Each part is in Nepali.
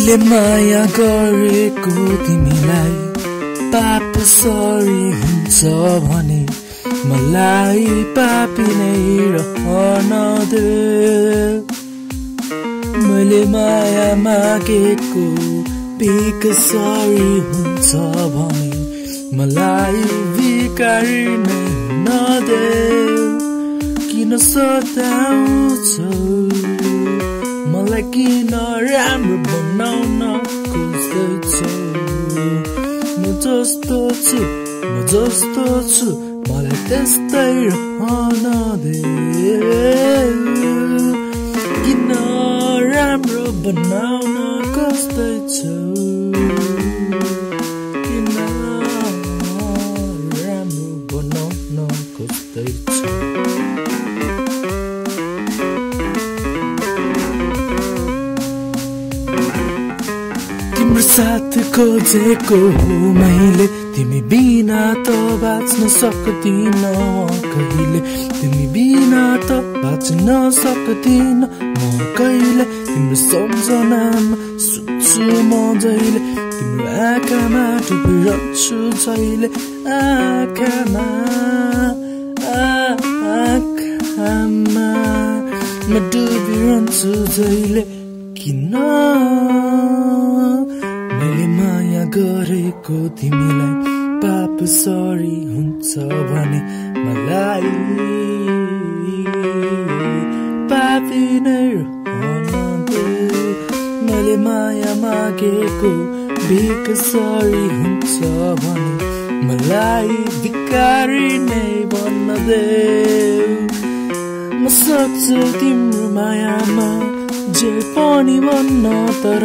मैले माया गरेको तिमीलाई पाप सरी हुन्छ भने मलाई पापी नै रहन दे। मैले माया मागेको भिख सरी हुन्छ भने मलाई भिखारी नै नदे। किन सताउँछौ मलाई, किन राम्रो बनाउन खोज्दैछौ? म जस्तो छु मलाई त्यस्तै रहन दे। किन राम्रो बनाउन खोज्दैछौ? किन राम्रो बनाउन खोज्दैछौ? तिम्रो साथ खोजेको हो मैले, तिमी बिना त बाँच्न सक्दिन कहिले। तिमी बिना त बाँच्न सक्दिन म कहिले। तिम्रो सम्झनामा सुत्छु म जहिले, तिम्रो आँखामा डुबिरहन्छु जहिले। आँखामा म डुबिरहन्छु जहिले। किन मैले माया गरेको तिमीलाई पाप सरी हुन्छ भने मलाई पापी नै रहन दे। मैले माया मागेको भिख सरी हुन्छ भने मलाई भिखारी नै बन्न दे। म सक्छु तिम्रो मायामा जे पनि भन्न, तर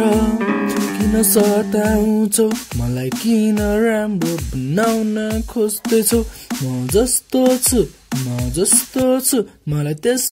किन सताउँछौ मलाई, किन राम्रो बनाउन खोज्दैछौ? म जस्तो छु मलाई त्यस